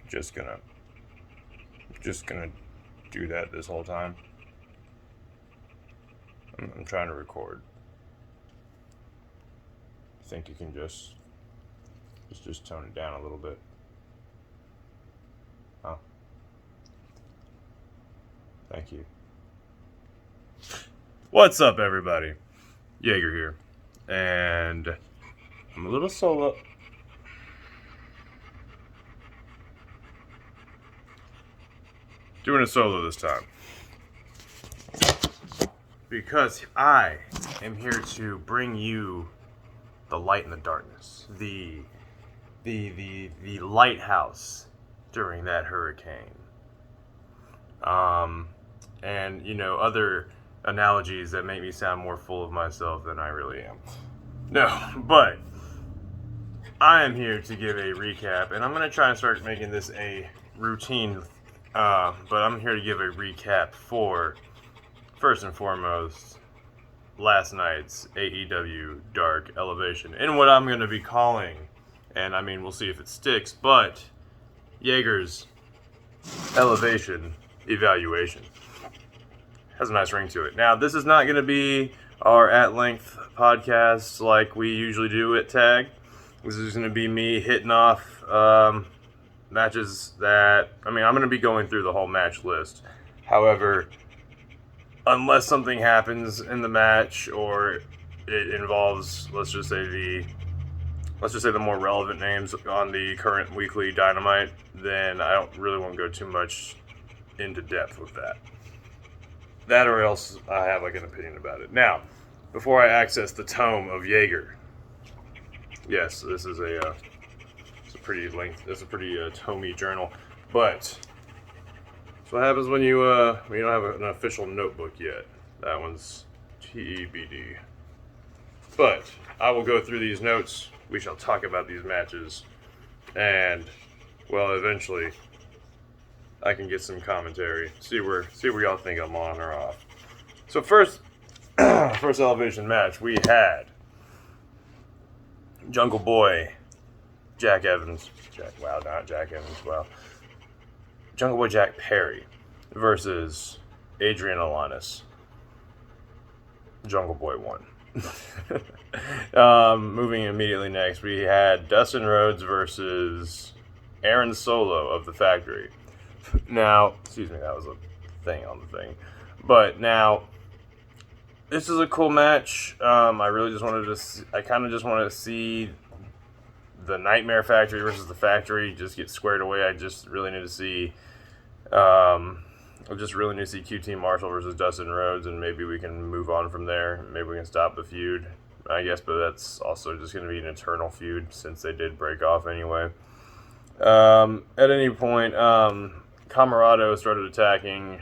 just gonna do that this whole time. I'm trying to record. I think you can just tone it down a little bit. Oh. Thank you. What's up, everybody? Yeager here. And I'm a little solo. Doing a solo this time. Because I am here to bring you the light in the darkness. The lighthouse during that hurricane. And, you know, other analogies that make me sound more full of myself than I really am. No, but I am here to give a recap, and I'm going to try and start making this a routine, but I'm here to give a recap for, first and foremost, last night's AEW Dark Elevation, and what I'm going to be calling, and I mean, we'll see if it sticks, but Yeager's Elevation Evaluation. Has a nice ring to it. Now, this is not going to be our at-length podcast like we usually do at T.A.G. This is going to be me hitting off matches that... I mean, I'm going to be going through the whole match list. However, unless something happens in the match or it involves, let's just say the more relevant names on the current weekly Dynamite, then I don't really want to go too much into depth with that. That or else I have like an opinion about it. Now, before I access the tome of Yeager, yes, this is it's a pretty tomey journal, but that's what happens when you don't have an official notebook yet. That one's TEBD. But I will go through these notes. We shall talk about these matches, and well, eventually I can get some commentary. See where y'all think I'm on or off. So first elevation match we had Jungle Boy Jack Evans. Not Jack Evans. Wow. Jungle Boy Jack Perry versus Adrian Alanis. Jungle Boy won. Moving immediately next, we had Dustin Rhodes versus Aaron Solo of the Factory. Now, excuse me, that was a thing on the thing. But now, this is a cool match. I kind of just wanted to see the Nightmare Factory versus the Factory just get squared away. I just really need to see QT Marshall versus Dustin Rhodes, and maybe we can move on from there. Maybe we can stop the feud, I guess, but that's also just going to be an eternal feud since they did break off anyway. At any point, Camarado started attacking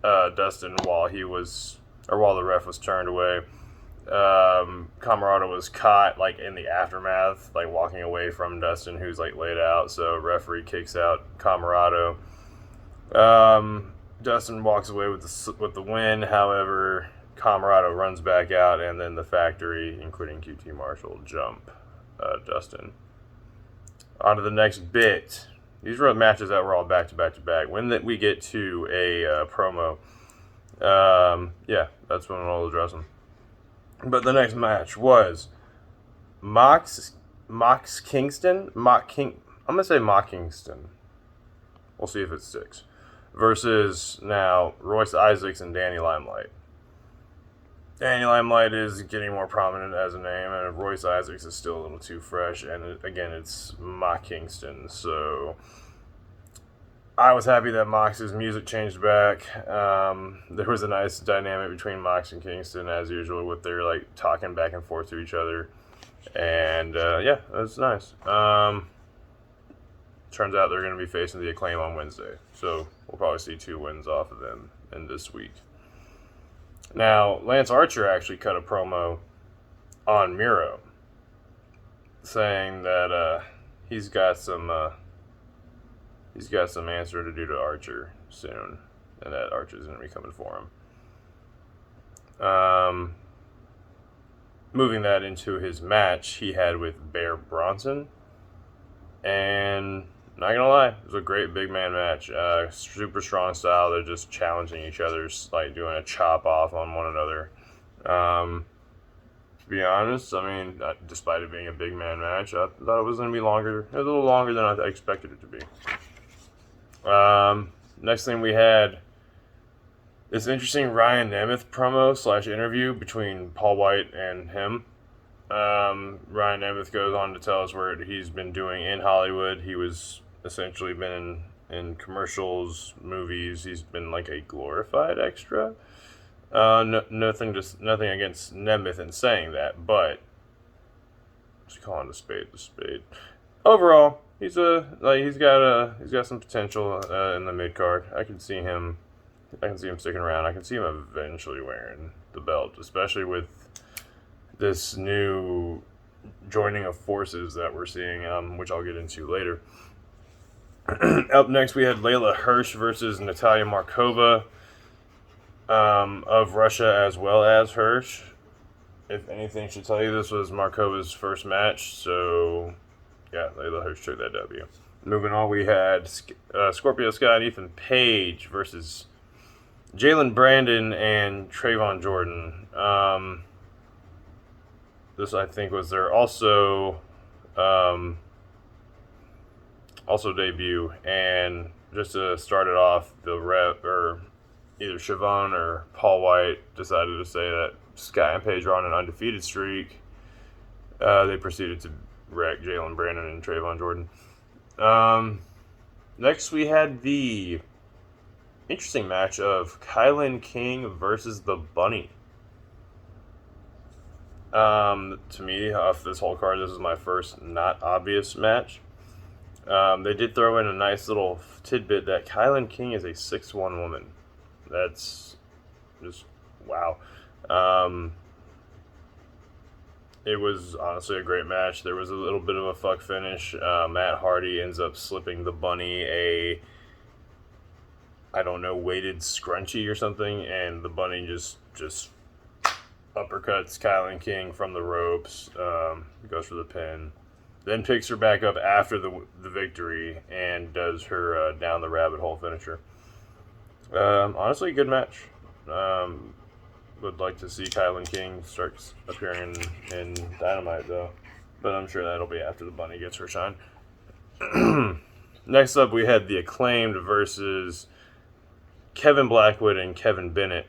Dustin while the ref was turned away. Camarado was caught like in the aftermath, like walking away from Dustin, who's like laid out. So referee kicks out Camarado. Dustin walks away with the win. However, Camarado runs back out, and then the Factory, including QT Marshall, jump Dustin. On to the next bit. These were matches that were all back to back to back. When we get to a promo, that's when we'll address them. But the next match was Mox Kingston. I'm gonna say Mock Kingston. We'll see if it sticks. Versus now Royce Isaacs and Danny Limelight. Danny Limelight is getting more prominent as a name, and Royce Isaacs is still a little too fresh. And again, it's Mock Kingston. So I was happy that Mox's music changed back. There was a nice dynamic between Mox and Kingston, as usual, with their like talking back and forth to each other. And it was nice. Turns out they're going to be facing the Acclaim on Wednesday. So we'll probably see 2 wins off of them in this week. Now, Lance Archer actually cut a promo on Miro saying that he's got some answer to do to Archer soon, and that Archer's going to be coming for him. Moving that into his match he had with Bear Bronson. And not gonna lie, it was a great big man match. Super strong style. They're just challenging each other, like doing a chop off on one another. To be honest, I mean, despite it being a big man match, I thought it was gonna be longer. A little longer than I expected it to be. Next thing we had this interesting Ryan Nemeth promo / interview between Paul White and him. Ryan Nemeth goes on to tell us what he's been doing in Hollywood. He was essentially been in commercials, movies. He's been like a glorified extra. Nothing against Nemeth in saying that, but just calling a spade. Overall, he's got some potential in the mid card. I can see him sticking around. I can see him eventually wearing the belt, especially with this new joining of forces that we're seeing, which I'll get into later. Up next, we had Layla Hirsch versus Natalya Markova of Russia, as well as Hirsch. If anything should tell you, this was Markova's first match, so yeah, Layla Hirsch took that W. Moving on, we had Scorpio Sky and Ethan Page versus Jalen Brandon and Trayvon Jordan. This, I think, was their also debut. And just to start it off, the rep, or either Siobhan or Paul White, decided to say that Sky and Page are on an undefeated streak. They proceeded to wreck Jalen Brandon and Trayvon Jordan. Next, we had the interesting match of Kailyn King versus the Bunny. To me, off this whole card, this is my first not obvious match. They did throw in a nice little tidbit that Kailyn King is a 6'1" woman. That's just wow. It was honestly a great match. There was a little bit of a fuck finish. Matt Hardy ends up slipping the Bunny a, I don't know, weighted scrunchie or something, and the Bunny just uppercuts Kailyn King from the ropes, goes for the pin, then picks her back up after the victory and does her down the rabbit hole finisher. Honestly, good match. Would like to see Kailyn King start appearing in Dynamite, though, but I'm sure that'll be after the Bunny gets her shine. Next up, we had the Acclaimed versus Kevin Blackwood and Kevin Bennett.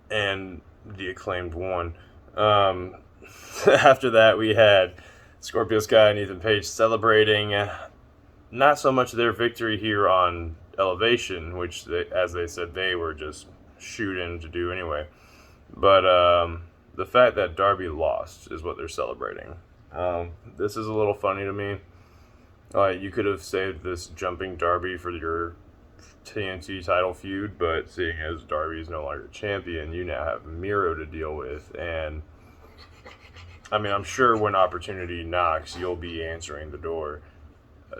And the Acclaimed won. After that, we had Scorpio Sky and Ethan Page celebrating not so much their victory here on Elevation, which, as they said, they were just shooting to do anyway. But the fact that Darby lost is what they're celebrating. This is a little funny to me. You could have saved this jumping Darby for your TNT title feud, but seeing as Darby is no longer champion, you now have Miro to deal with, and I mean, I'm sure when opportunity knocks, you'll be answering the door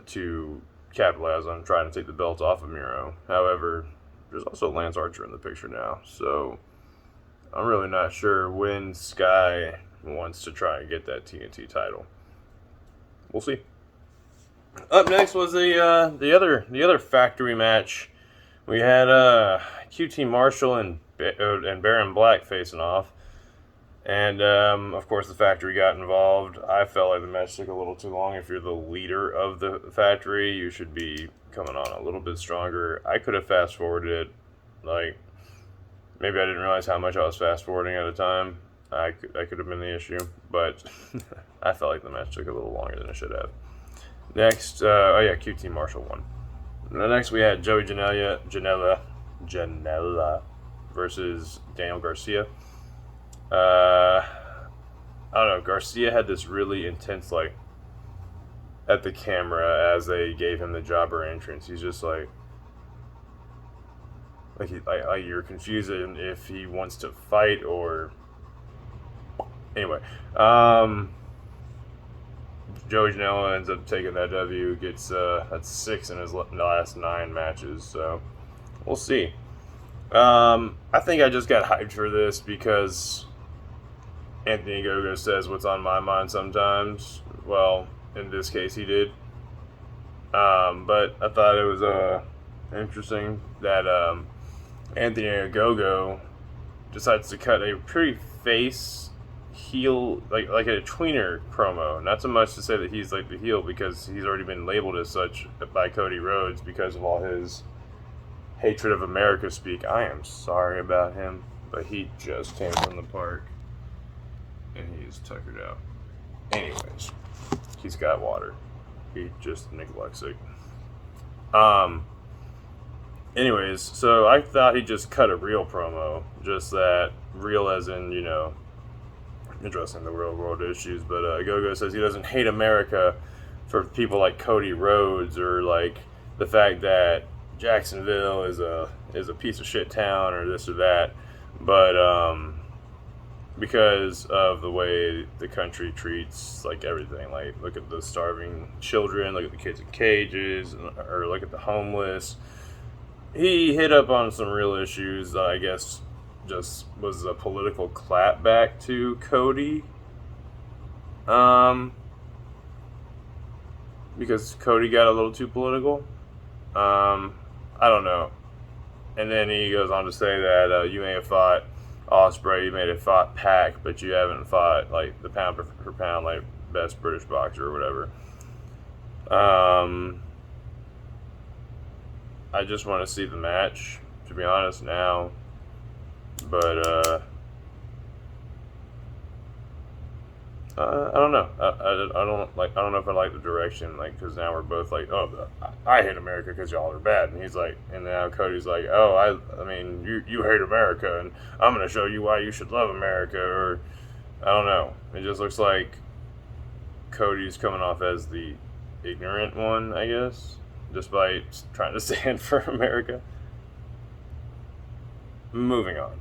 to capitalize on trying to take the belt off of Miro. However, there's also Lance Archer in the picture now, so I'm really not sure when Sky wants to try and get that TNT title. We'll see. Up next was the other factory match. We had QT Marshall and Baron Black facing off, and of course the factory got involved. I felt like the match took a little too long. If you're the leader of the factory, you should be coming on a little bit stronger. I could have fast forwarded it, like maybe I didn't realize how much I was fast forwarding at a time. I could have been the issue, but I felt like the match took a little longer than it should have. Next, QT Marshall won. Next, we had Joey Janella versus Daniel Garcia. I don't know. Garcia had this really intense, like, at the camera as they gave him the jobber entrance. He's just like you're confused if he wants to fight or. Anyway, Joey Janella ends up taking that W, gets that's 6 in his last 9 matches, so we'll see. I think I just got hyped for this because Anthony Ogogo says what's on my mind sometimes. Well, in this case he did. But I thought it was interesting that Anthony Ogogo decides to cut a pretty face heel, like a tweener promo. Not so much to say that he's like the heel, because he's already been labeled as such by Cody Rhodes because of all his hatred of America speak. I am sorry about him, but he just came from the park and he's tuckered out. Anyways, he's got water. He just neglects it. Anyways, so I thought he just cut a real promo, just that real as in, addressing the real world issues. But Gogo says he doesn't hate America for people like Cody Rhodes, or like the fact that Jacksonville is a piece of shit town, or this or that, but because of the way the country treats like everything. Like, look at the starving children, look at the kids in cages, or look at the homeless. He hit up on some real issues. I guess just was a political clapback to Cody, because Cody got a little too political. I don't know. And then he goes on to say that you may have fought Ospreay, you may have fought Pac, but you haven't fought like the pound per pound, like best British boxer or whatever. I just want to see the match, to be honest now. But I don't know. I don't know if I like the direction, like, because now we're both like, oh, I hate America because y'all are bad, and he's like, and now Cody's like, oh, I mean, you hate America, and I'm gonna show you why you should love America, or I don't know. It just looks like Cody's coming off as the ignorant one, I guess, despite trying to stand for America. Moving on.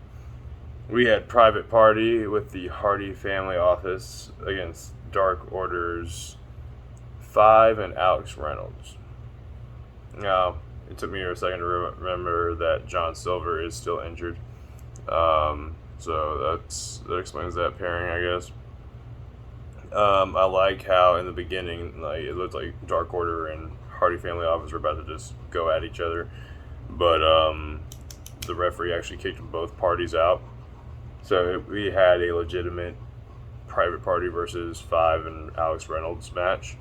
We had Private Party with the Hardy Family Office against Dark Order's 5 and Alex Reynolds. Now, it took me a second to remember that John Silver is still injured. So that explains that pairing, I guess. I like how in the beginning, like, it looked like Dark Order and Hardy Family Office were about to just go at each other, but the referee actually kicked both parties out. So we had a legitimate Private Party versus 5 and Alex Reynolds match.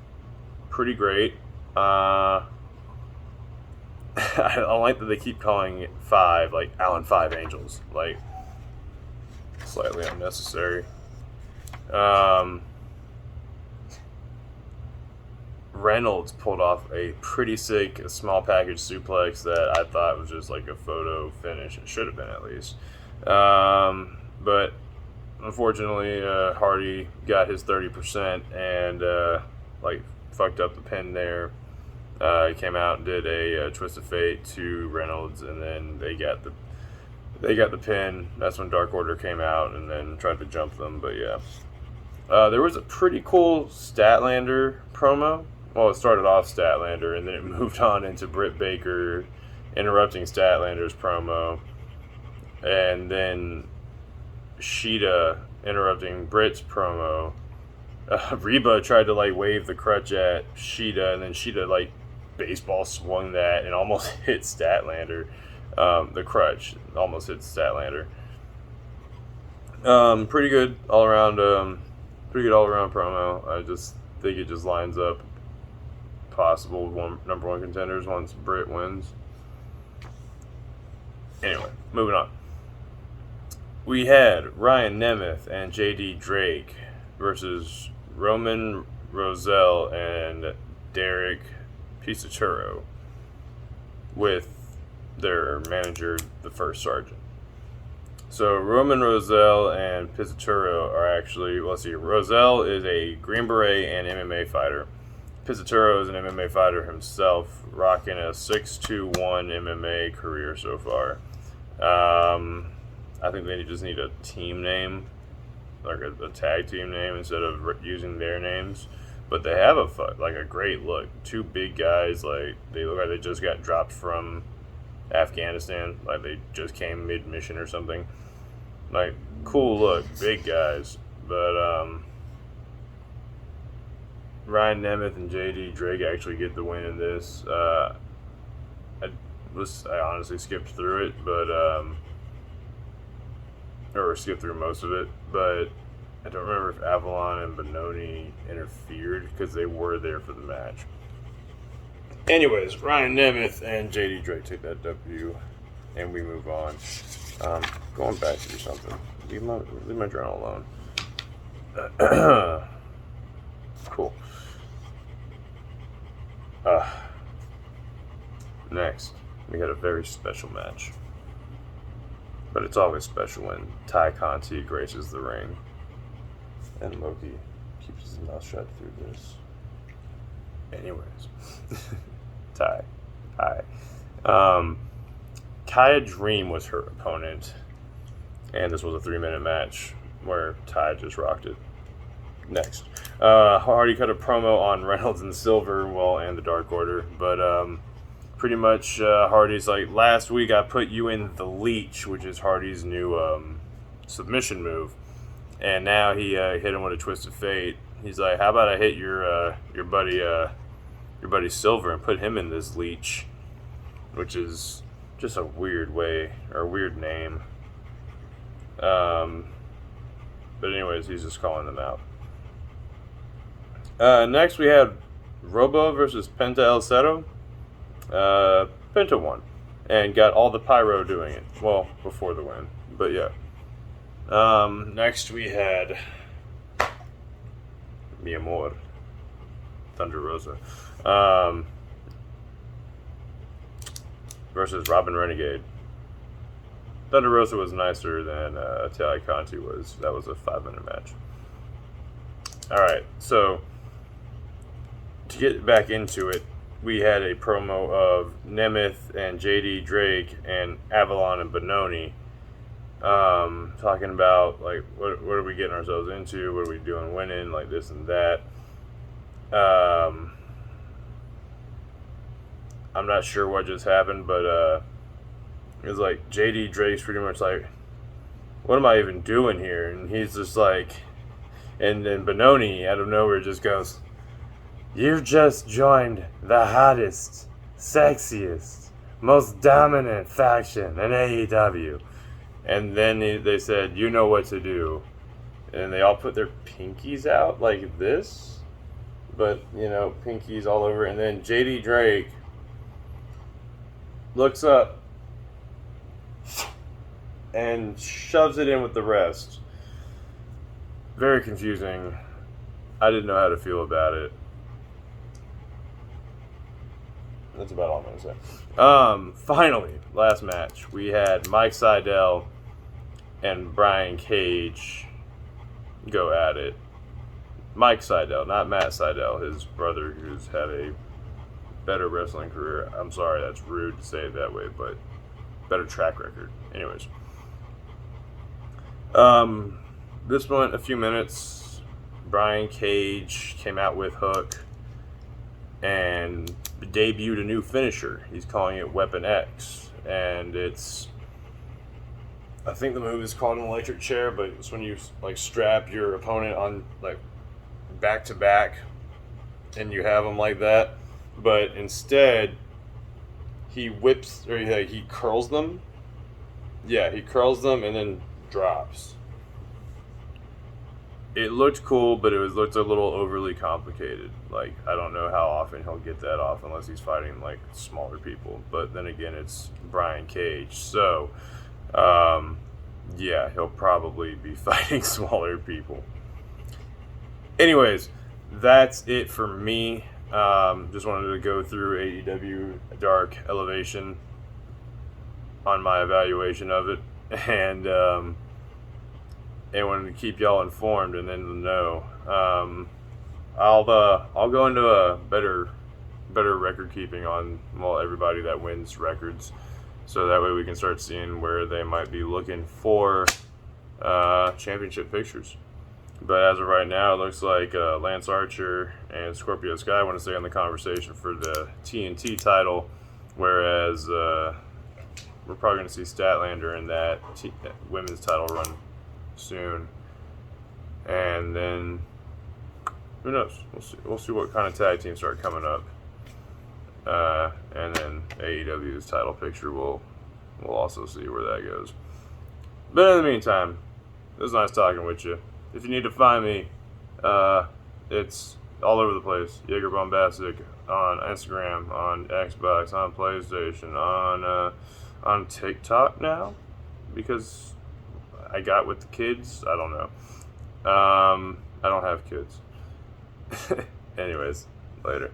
Pretty great. I like that they keep calling it 5 like Allen 5 Angels. Like, slightly unnecessary. Reynolds pulled off a pretty sick small package suplex that I thought was just like a photo finish. It should have been, at least. But unfortunately, Hardy got his 30% and fucked up the pin there. He came out and did a twist of fate to Reynolds, and then they got the pin. That's when Dark Order came out and then tried to jump them. But yeah, there was a pretty cool Statlander promo. Well, it started off Statlander, and then it moved on into Britt Baker interrupting Statlander's promo, and then Sheeta interrupting Britt's promo. Reba tried to wave the crutch at Sheeta, and then Sheeta baseball swung that and almost hit Statlander. The crutch almost hit Statlander. Pretty good all around. Pretty good all around promo. I just think it just lines up possible number one contenders once Britt wins. Anyway, moving on. We had Ryan Nemeth and JD Drake versus Roman Roselle and Derek Pisaturo with their manager, the First Sergeant. So Roman Roselle and Pisaturo are actually, Roselle is a Green Beret and MMA fighter. Pisaturo is an MMA fighter himself, rocking a 6-2-1 MMA career so far. I think they just need a team name, like a tag team name, instead of using their names. But they have a great look. Two big guys, they look like they just got dropped from Afghanistan, like they just came mid-mission or something. Cool look, big guys. But Ryan Nemeth and J.D. Drake actually get the win in this. I honestly skipped through it, or skipped through most of it, but I don't remember if Avalon and Benoni interfered because they were there for the match. Anyways, Ryan Nemeth and J.D. Drake take that W, and we move on. Going back to do something. Leave my journal alone. Cool. Next, we had a very special match. But it's always special when Ty graces the ring. And Loki keeps his mouth shut through this. Anyways. Ty. Kaya Dream was her opponent. And this was a 3-minute match where Ty just rocked it. Next. Hardy cut a promo on Reynolds and Silver, and the Dark Order. But pretty much Hardy's like, last week I put you in the Leech, which is Hardy's new submission move. And now he hit him with a Twist of Fate. He's like, how about I hit your buddy Silver and put him in this Leech, which is just a weird way, or a weird name. But anyways, he's just calling them out. Next we had Robo versus Penta El Cero. Penta won and got all the pyro doing it. Well, before the win, but yeah. Next we had Mi Amor, Thunder Rosa, versus Robin Renegade. Thunder Rosa was nicer than T.A.G was. That was a 5-minute match. Alright, so to get back into it, we had a promo of Nemeth and J.D. Drake and Avalon and Benoni talking about, like, what are we getting ourselves into? What are we doing winning? Like, this and that. I'm not sure what just happened, but it was like J.D. Drake's pretty much like, what am I even doing here? And he's just like, and then Benoni out of nowhere just goes, you've just joined the hottest, sexiest, most dominant faction in AEW. And then they said, you know what to do. And they all put their pinkies out like this. But, pinkies all over. And then J.D. Drake looks up and shoves it in with the rest. Very confusing. I didn't know how to feel about it. That's about all I'm going to say. Finally, last match. We had Mike Sydal and Brian Cage go at it. Mike Sydal, not Matt Sydal, his brother, who's had a better wrestling career. I'm sorry, that's rude to say it that way, but better track record. Anyways. This went a few minutes. Brian Cage came out with Hook and debuted a new finisher. He's calling it Weapon X. And I think the move is called an electric chair, but it's when you like strap your opponent on like back to back and you have them like that. But instead, he whips, or he curls them. Yeah, he curls them and then drops. It looked cool, but it looked a little overly complicated. Like, I don't know how often he'll get that off unless he's fighting, like, smaller people. But then again, it's Brian Cage. So, yeah, he'll probably be fighting smaller people. Anyways, that's it for me. Just wanted to go through AEW Dark Elevation on my evaluation of it. And wanted to keep y'all informed and in the know. I'll go into a better record keeping on everybody that wins records, so that way we can start seeing where they might be looking for championship pictures. But as of right now, it looks like Lance Archer and Scorpio Sky want to stay on the conversation for the TNT title, whereas we're probably going to see Statlander in that women's title run soon. And then who knows? We'll see. We'll see what kind of tag teams start coming up. And then AEW's title picture, we'll also see where that goes. But in the meantime, it was nice talking with you. If you need to find me, it's all over the place. Yeager Bombastic on Instagram, on Xbox, on PlayStation, on TikTok now, because I got with the kids. I don't know. I don't have kids. Anyways, later.